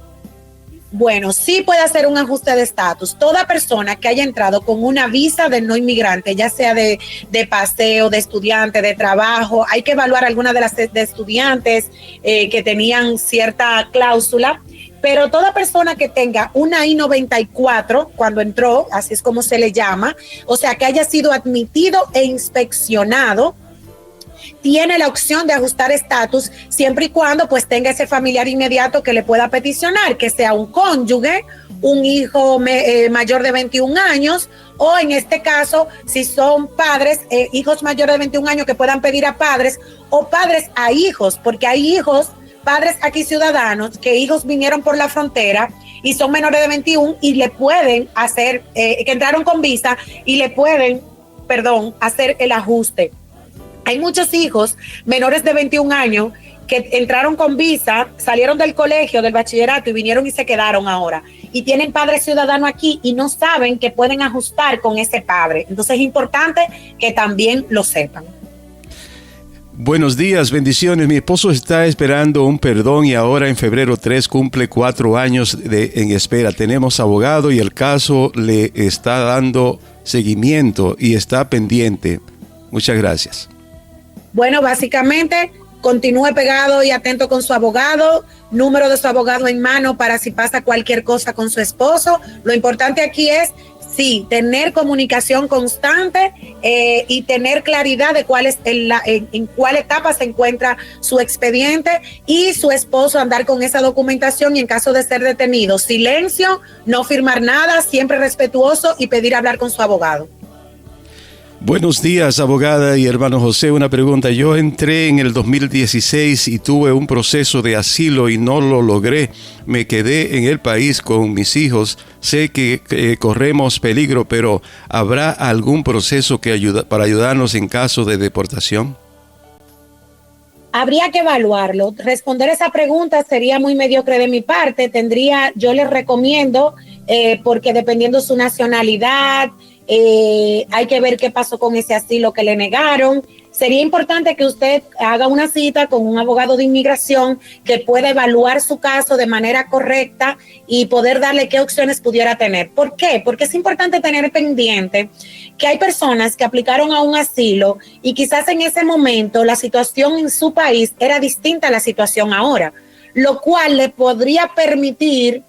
Bueno, sí puede hacer un ajuste de estatus. Toda persona que haya entrado con una visa de no inmigrante, ya sea de paseo, de estudiante, de trabajo, hay que evaluar algunas de las de estudiantes que tenían cierta cláusula, pero toda persona que tenga una I-94 cuando entró, así es como se le llama, o sea, que haya sido admitido e inspeccionado, tiene la opción de ajustar estatus siempre y cuando pues tenga ese familiar inmediato que le pueda peticionar, que sea un cónyuge, un hijo mayor de 21 años o en este caso si son padres, hijos mayores de 21 años que puedan pedir a padres o padres a hijos, porque hay hijos, padres aquí ciudadanos, que hijos vinieron por la frontera y son menores de 21 y le pueden hacer, que entraron con visa y le pueden, hacer el ajuste. Hay muchos hijos menores de 21 años que entraron con visa, salieron del colegio, del bachillerato y vinieron y se quedaron ahora. Y tienen padres ciudadanos aquí y no saben que pueden ajustar con ese padre. Entonces es importante que también lo sepan. Buenos días, bendiciones. Mi esposo está esperando un perdón y ahora en febrero 3 cumple 4 años en espera. Tenemos abogado y el caso le está dando seguimiento y está pendiente. Muchas gracias. Bueno, básicamente continúe pegado y atento con su abogado, número de su abogado en mano para si pasa cualquier cosa con su esposo. Lo importante aquí es, sí, tener comunicación constante y tener claridad de cuál es en cuál etapa se encuentra su expediente y su esposo andar con esa documentación y en caso de ser detenido, silencio, no firmar nada, siempre respetuoso y pedir hablar con su abogado. Buenos días, abogada y hermano José. Una pregunta. Yo entré en el 2016 y tuve un proceso de asilo y no lo logré. Me quedé en el país con mis hijos. Sé que corremos peligro, pero ¿habrá algún proceso para ayudarnos en caso de deportación? Habría que evaluarlo. Responder esa pregunta sería muy mediocre de mi parte. Yo les recomiendo, porque dependiendo su nacionalidad, hay que ver qué pasó con ese asilo que le negaron. Sería importante que usted haga una cita con un abogado de inmigración que pueda evaluar su caso de manera correcta y poder darle qué opciones pudiera tener. ¿Por qué? Porque es importante tener pendiente que hay personas que aplicaron a un asilo y quizás en ese momento la situación en su país era distinta a la situación ahora, lo cual le podría permitir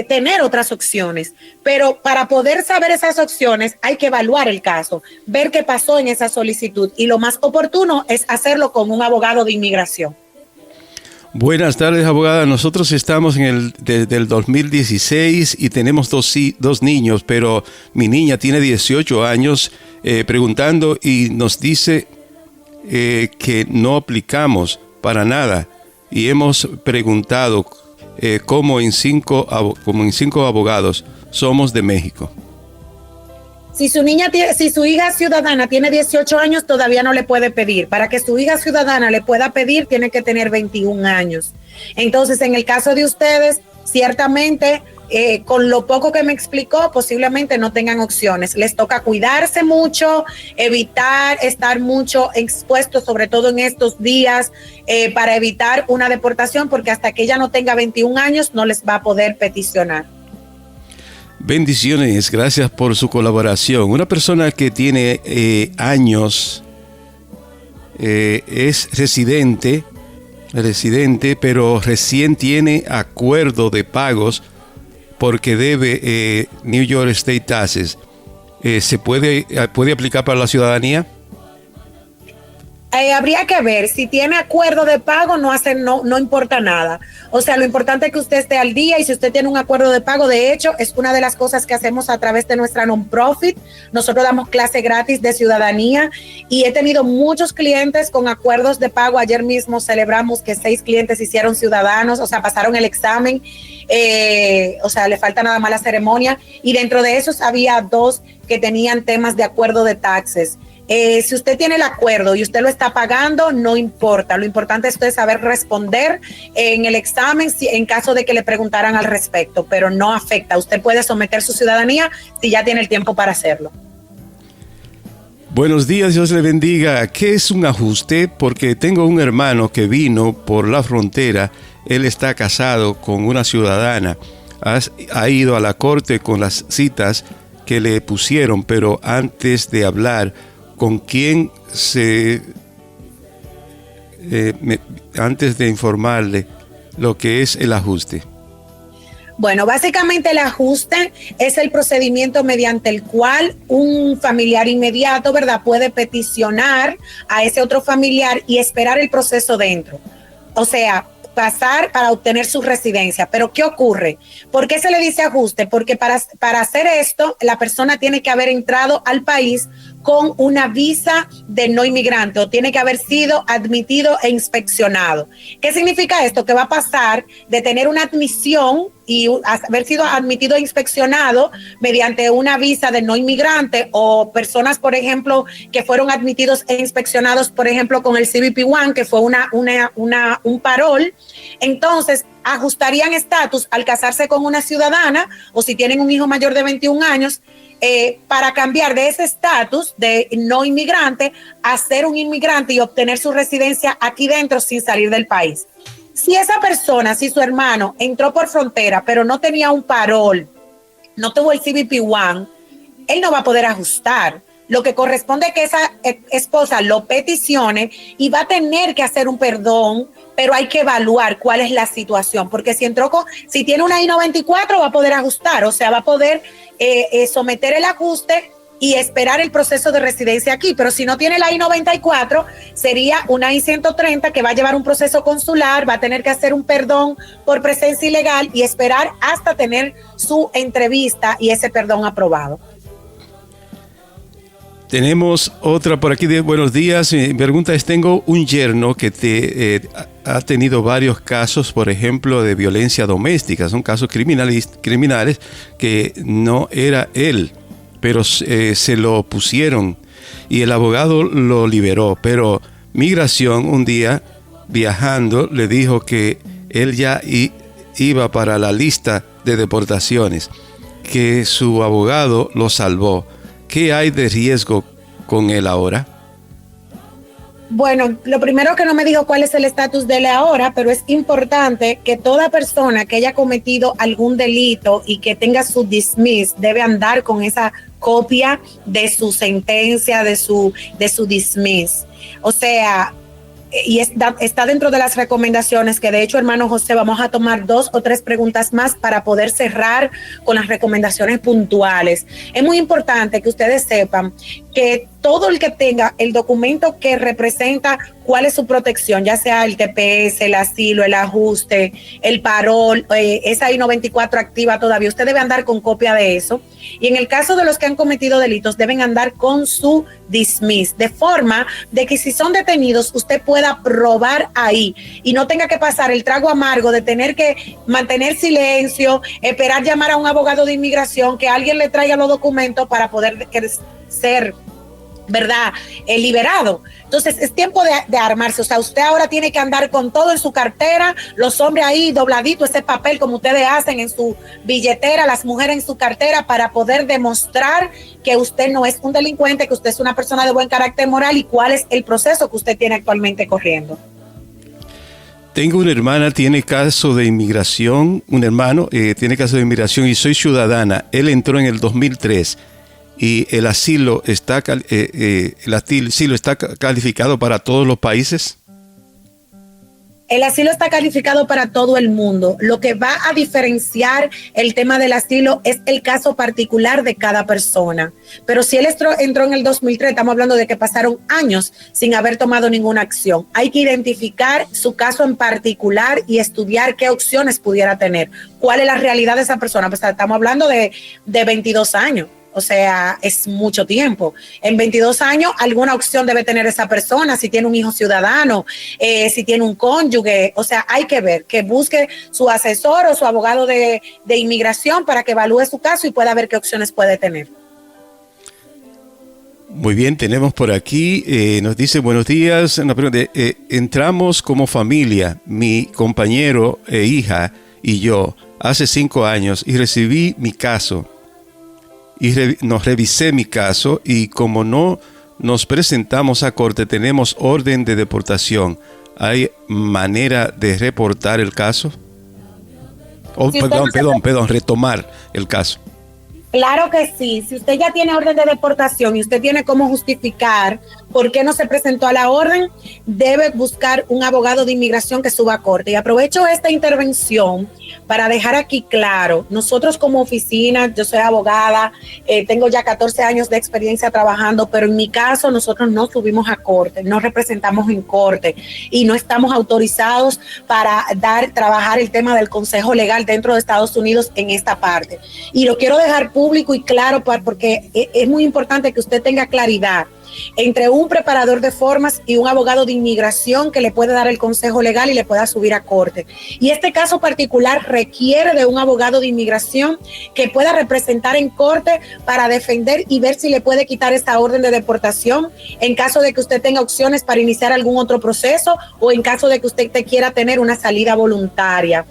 tener otras opciones, pero para poder saber esas opciones hay que evaluar el caso, ver qué pasó en esa solicitud y lo más oportuno es hacerlo con un abogado de inmigración. Buenas tardes, abogada. Nosotros estamos desde el 2016 y tenemos dos niños, pero mi niña tiene 18 años preguntando y nos dice que no aplicamos para nada y hemos preguntado como en cinco abogados somos de México. Si su hija ciudadana tiene 18 años, todavía no le puede pedir. Para que su hija ciudadana le pueda pedir, tiene que tener 21 años. Entonces, en el caso de ustedes, ciertamente, con lo poco que me explicó, posiblemente no tengan opciones. Les toca cuidarse mucho, evitar estar mucho expuestos, sobre todo en estos días, para evitar una deportación, porque hasta que ella no tenga 21 años, no les va a poder peticionar. Bendiciones, gracias por su colaboración. Una persona que tiene años, es residente, pero recién tiene acuerdo de pagos porque debe New York State Taxes. ¿Se puede aplicar para la ciudadanía? Habría que ver, si tiene acuerdo de pago no importa nada. O sea, lo importante es que usted esté al día y si usted tiene un acuerdo de pago, de hecho, es una de las cosas que hacemos a través de nuestra non-profit. Nosotros damos clase gratis de ciudadanía y he tenido muchos clientes con acuerdos de pago. Ayer mismo celebramos que 6 clientes hicieron ciudadanos, o sea, pasaron el examen, o sea, le falta nada más la ceremonia y dentro de esos había 2 que tenían temas de acuerdo de taxes. Si usted tiene el acuerdo y usted lo está pagando, no importa. Lo importante es saber responder en el examen en caso de que le preguntaran al respecto, pero no afecta. Usted puede someter su ciudadanía si ya tiene el tiempo para hacerlo. Buenos días, Dios le bendiga. ¿Qué es un ajuste? Porque tengo un hermano que vino por la frontera. Él está casado con una ciudadana. Ha ido a la corte con las citas que le pusieron, pero antes de hablar con quién antes de informarle lo que es el ajuste. Bueno, básicamente el ajuste es el procedimiento mediante el cual un familiar inmediato, ¿verdad?, puede peticionar a ese otro familiar y esperar el proceso dentro. O sea, pasar para obtener su residencia. Pero ¿qué ocurre? ¿Por qué se le dice ajuste? Porque para hacer esto, la persona tiene que haber entrado al país con una visa de no inmigrante o tiene que haber sido admitido e inspeccionado. ¿Qué significa esto? Que va a pasar de tener una admisión y haber sido admitido e inspeccionado mediante una visa de no inmigrante o personas, por ejemplo, que fueron admitidos e inspeccionados, por ejemplo, con el CBP-1, que fue un parol. Entonces, ajustarían estatus al casarse con una ciudadana o si tienen un hijo mayor de 21 años, para cambiar de ese estatus de no inmigrante a ser un inmigrante y obtener su residencia aquí dentro sin salir del país. Si esa persona, si su hermano entró por frontera pero no tenía un parol, no tuvo el CBP-1, él no va a poder ajustar. Lo que corresponde es que esa esposa lo peticione y va a tener que hacer un perdón, pero hay que evaluar cuál es la situación, porque si tiene una I-94 va a poder ajustar, o sea, va a poder someter el ajuste y esperar el proceso de residencia aquí, pero si no tiene la I-94 sería una I-130 que va a llevar un proceso consular, va a tener que hacer un perdón por presencia ilegal y esperar hasta tener su entrevista y ese perdón aprobado. Tenemos otra por aquí de buenos días. Mi pregunta es, tengo un yerno que ha tenido varios casos, por ejemplo, de violencia doméstica. Son casos criminales que no era él, pero se lo pusieron y el abogado lo liberó. Pero Migración un día, viajando, le dijo que él ya iba para la lista de deportaciones, que su abogado lo salvó. ¿Qué hay de riesgo con él ahora? Bueno, lo primero que no me dijo cuál es el estatus de él ahora, pero es importante que toda persona que haya cometido algún delito y que tenga su dismiss debe andar con esa copia de su sentencia, de su dismiss. O sea, y está dentro de las recomendaciones que de hecho, hermano José, vamos a tomar 2 o 3 preguntas más para poder cerrar con las recomendaciones puntuales. Es muy importante que ustedes sepan que todo el que tenga el documento que representa cuál es su protección, ya sea el TPS, el asilo, el ajuste, el parol, esa I-94 activa todavía, usted debe andar con copia de eso. Y en el caso de los que han cometido delitos, deben andar con su dismiss, de forma de que si son detenidos, usted pueda probar ahí y no tenga que pasar el trago amargo de tener que mantener silencio, esperar llamar a un abogado de inmigración, que alguien le traiga los documentos para poder ser, ¿verdad?, liberado. Entonces es tiempo de armarse. O sea, usted ahora tiene que andar con todo en su cartera, los hombres ahí dobladito, ese papel como ustedes hacen en su billetera, las mujeres en su cartera, para poder demostrar que usted no es un delincuente, que usted es una persona de buen carácter moral y cuál es el proceso que usted tiene actualmente corriendo. Tengo una hermana, tiene caso de inmigración, un hermano tiene caso de inmigración y soy ciudadana. Él entró en el 2003. ¿Y el asilo está calificado para todos los países? El asilo está calificado para todo el mundo. Lo que va a diferenciar el tema del asilo es el caso particular de cada persona. Pero si él entró en el 2003, estamos hablando de que pasaron años sin haber tomado ninguna acción. Hay que identificar su caso en particular y estudiar qué opciones pudiera tener. ¿Cuál es la realidad de esa persona? Pues estamos hablando de 22 años. O sea, es mucho tiempo. En 22 años, alguna opción debe tener esa persona, si tiene un hijo ciudadano, si tiene un cónyuge. O sea, hay que ver, que busque su asesor o su abogado de inmigración para que evalúe su caso y pueda ver qué opciones puede tener. Muy bien, tenemos por aquí, nos dice buenos días. Una pregunta, entramos como familia, mi compañero e hija y yo, hace 5 años y recibí mi caso. Y nos revisé mi caso y como no nos presentamos a corte, tenemos orden de deportación. ¿Hay manera de reportar el caso? Retomar el caso. Claro que sí. Si usted ya tiene orden de deportación y usted tiene cómo justificar por qué no se presentó a la orden, debe buscar un abogado de inmigración que suba a corte. Y aprovecho esta intervención para dejar aquí claro, nosotros como oficina, yo soy abogada, tengo ya 14 años de experiencia trabajando, pero en mi caso nosotros no subimos a corte, no representamos en corte y no estamos autorizados para trabajar el tema del consejo legal dentro de Estados Unidos en esta parte. Y lo quiero dejar público y claro porque es muy importante que usted tenga claridad entre un preparador de formas y un abogado de inmigración que le puede dar el consejo legal y le pueda subir a corte. Y este caso particular requiere de un abogado de inmigración que pueda representar en corte para defender y ver si le puede quitar esta orden de deportación en caso de que usted tenga opciones para iniciar algún otro proceso o en caso de que usted quiera tener una salida voluntaria.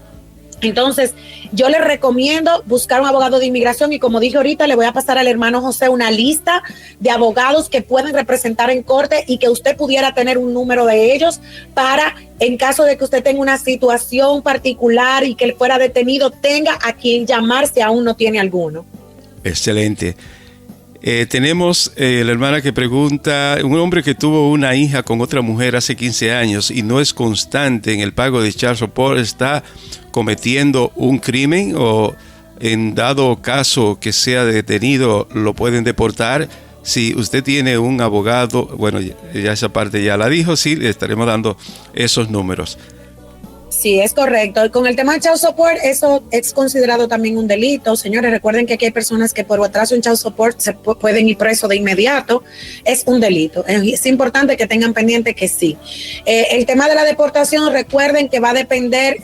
Entonces, yo les recomiendo buscar un abogado de inmigración y como dije ahorita, le voy a pasar al hermano José una lista de abogados que pueden representar en corte y que usted pudiera tener un número de ellos para, en caso de que usted tenga una situación particular y que él fuera detenido, tenga a quien llamar si aún no tiene alguno. Excelente. Tenemos la hermana que pregunta, un hombre que tuvo una hija con otra mujer hace 15 años y no es constante en el pago de child support, ¿está cometiendo un crimen o en dado caso que sea detenido lo pueden deportar? Si usted tiene un abogado, bueno, ya esa parte ya la dijo, sí, le estaremos dando esos números. Sí, es correcto. Con el tema de child support, eso es considerado también un delito. Señores, recuerden que aquí hay personas que por atraso en child support se pueden ir presos de inmediato. Es un delito. Es importante que tengan pendiente que sí. El tema de la deportación, recuerden que va a depender,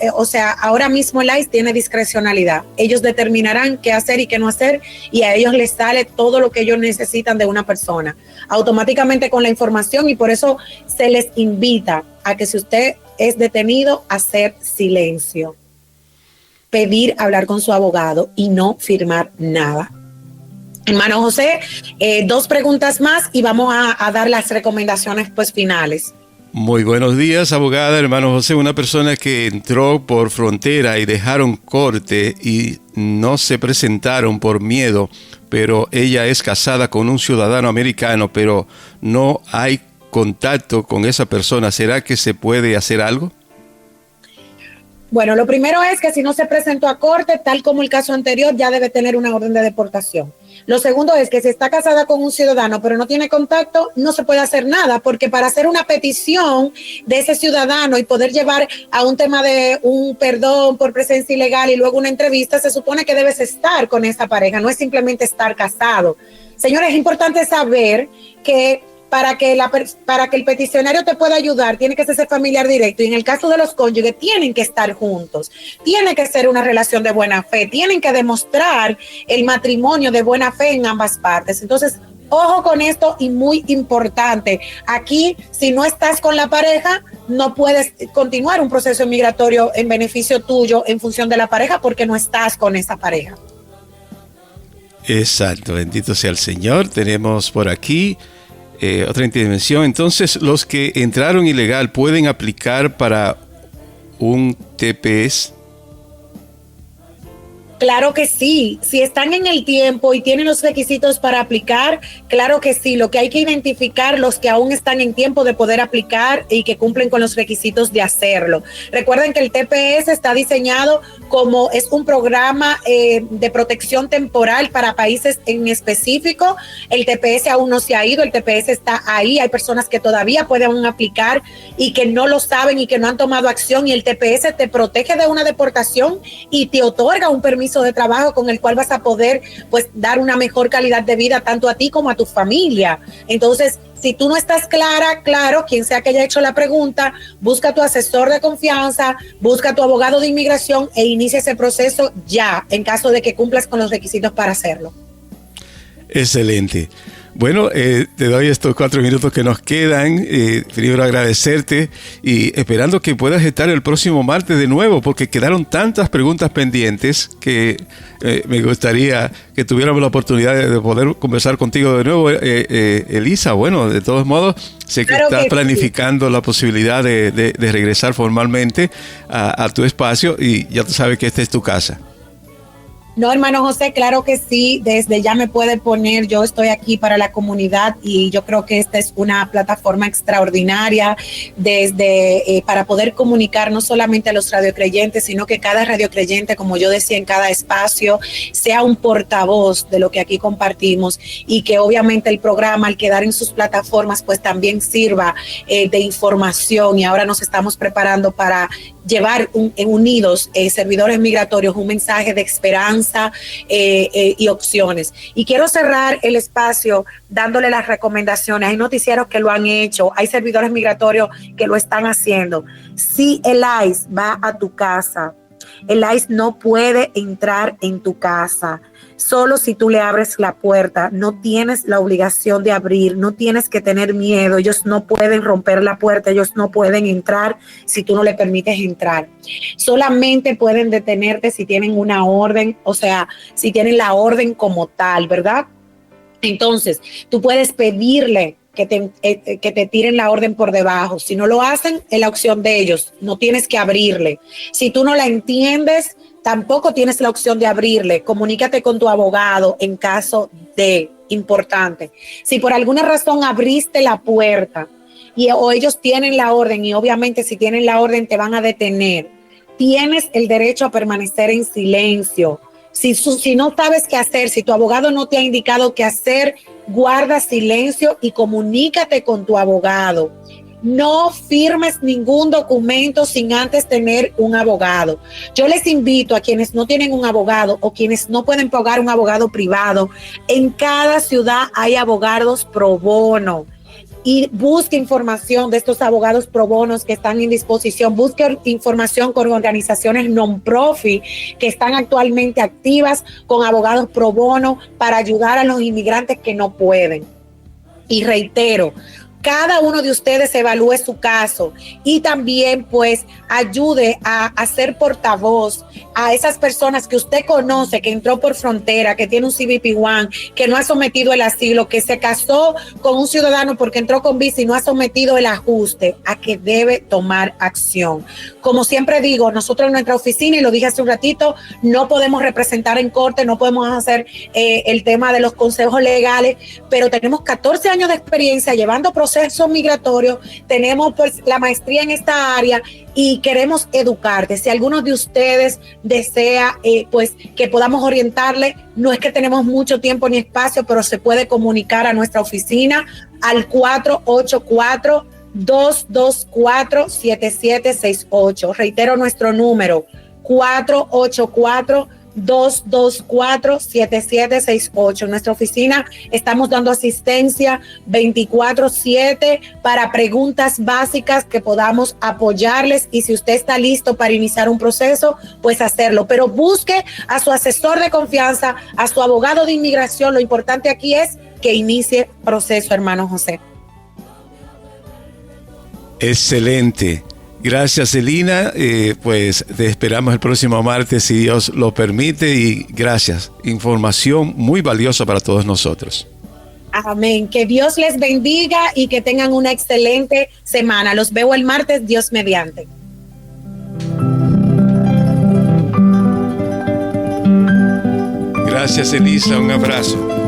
ahora mismo el ICE tiene discrecionalidad. Ellos determinarán qué hacer y qué no hacer, y a ellos les sale todo lo que ellos necesitan de una persona, automáticamente con la información, y por eso se les invita a que si usted es detenido, hacer silencio, pedir hablar con su abogado y no firmar nada. Hermano José, 2 preguntas más y vamos a dar las recomendaciones pues finales. Muy buenos días, abogada. Hermano José, una persona que entró por frontera y dejaron corte y no se presentaron por miedo, pero ella es casada con un ciudadano americano, pero no hay contacto con esa persona. ¿Será que se puede hacer algo? Bueno, lo primero es que si no se presentó a corte, tal como el caso anterior, ya debe tener una orden de deportación. Lo segundo es que si está casada con un ciudadano pero no tiene contacto, no se puede hacer nada, porque para hacer una petición de ese ciudadano y poder llevar a un tema de un perdón por presencia ilegal y luego una entrevista, se supone que debes estar con esa pareja, no es simplemente estar casado. Señores, es importante saber que para que el peticionario te pueda ayudar, tiene que ser familiar directo. Y en el caso de los cónyuges, tienen que estar juntos. Tiene que ser una relación de buena fe. Tienen que demostrar el matrimonio de buena fe en ambas partes. Entonces, ojo con esto, y muy importante. Aquí, si no estás con la pareja, no puedes continuar un proceso migratorio en beneficio tuyo en función de la pareja, porque no estás con esa pareja. Exacto, bendito sea el Señor. Tenemos por aquí otra intervención. Entonces, los que entraron ilegal pueden aplicar para un TPS. Claro que sí, si están en el tiempo y tienen los requisitos para aplicar, claro que sí. Lo que hay que identificar los que aún están en tiempo de poder aplicar y que cumplen con los requisitos de hacerlo. Recuerden que el TPS está diseñado como es un programa de protección temporal para países en específico. El TPS aún no se ha ido, el TPS está ahí. Hay personas que todavía pueden aplicar y que no lo saben y que no han tomado acción, y el TPS te protege de una deportación y te otorga un permiso de trabajo con el cual vas a poder pues dar una mejor calidad de vida tanto a ti como a tu familia. Entonces, si tú no estás clara, claro, quien sea que haya hecho la pregunta, busca a tu asesor de confianza, busca a tu abogado de inmigración e inicia ese proceso ya, en caso de que cumplas con los requisitos para hacerlo. Excelente. Bueno, te doy estos 4 minutos que nos quedan. Primero agradecerte y esperando que puedas estar el próximo martes de nuevo, porque quedaron tantas preguntas pendientes que me gustaría que tuviéramos la oportunidad de poder conversar contigo de nuevo. Elisa, bueno, de todos modos, sé que estás planificando la posibilidad de regresar formalmente a tu espacio, y ya tú sabes que esta es tu casa. No, hermano José, claro que sí, desde ya me puede poner, yo estoy aquí para la comunidad y yo creo que esta es una plataforma extraordinaria para poder comunicar no solamente a los radiocreyentes, sino que cada radiocreyente, como yo decía, en cada espacio, sea un portavoz de lo que aquí compartimos, y que obviamente el programa, al quedar en sus plataformas, pues también sirva de información. Y ahora nos estamos preparando para llevar en Unidos, servidores migratorios, un mensaje de esperanza y opciones. Y quiero cerrar el espacio dándole las recomendaciones. Hay noticieros que lo han hecho, hay servidores migratorios que lo están haciendo. Si el ICE va a tu casa, el ICE no puede entrar en tu casa. Solo si tú le abres la puerta, no tienes la obligación de abrir, no tienes que tener miedo. Ellos no pueden romper la puerta, ellos no pueden entrar si tú no le permites entrar. Solamente pueden detenerte si tienen una orden, o sea, si tienen la orden como tal, ¿verdad? Entonces, tú puedes pedirle que te tiren la orden por debajo. Si no lo hacen, es la opción de ellos, no tienes que abrirle. Si tú no la entiendes, tampoco tienes la opción de abrirle. Comunícate con tu abogado en caso de importante. Si por alguna razón abriste la puerta o ellos tienen la orden, y obviamente si tienen la orden te van a detener, tienes el derecho a permanecer en silencio. Si no sabes qué hacer, si tu abogado no te ha indicado qué hacer, guarda silencio y comunícate con tu abogado. No firmes ningún documento sin antes tener un abogado. Yo les invito a quienes no tienen un abogado o quienes no pueden pagar un abogado privado, en cada ciudad hay abogados pro bono. Y busque información de estos abogados pro bonos que están en disposición, busque información con organizaciones non-profit que están actualmente activas con abogados pro bono para ayudar a los inmigrantes que no pueden. Y reitero, cada uno de ustedes evalúe su caso y también pues ayude a ser portavoz a esas personas que usted conoce, que entró por frontera, que tiene un CBP-1, que no ha sometido el asilo, que se casó con un ciudadano porque entró con visa y no ha sometido el ajuste, a que debe tomar acción. Como siempre digo, nosotros en nuestra oficina, y lo dije hace un ratito, no podemos representar en corte, no podemos hacer el tema de los consejos legales, pero tenemos 14 años de experiencia llevando procesos migratorios, tenemos pues la maestría en esta área y queremos educarte. Si alguno de ustedes desea pues que podamos orientarle, no es que tenemos mucho tiempo ni espacio, pero se puede comunicar a nuestra oficina al 484-224-7768. Reitero nuestro número, 484-224-7768. En nuestra oficina estamos dando asistencia 24/7 para preguntas básicas que podamos apoyarles, y si usted está listo para iniciar un proceso, pues hacerlo. Pero busque a su asesor de confianza, a su abogado de inmigración. Lo importante aquí es que inicie proceso, hermano José. Excelente. Gracias, Elina. Pues te esperamos el próximo martes, si Dios lo permite, y gracias. Información muy valiosa para todos nosotros. Amén. Que Dios les bendiga y que tengan una excelente semana. Los veo el martes, Dios mediante. Gracias, Elisa. Un abrazo.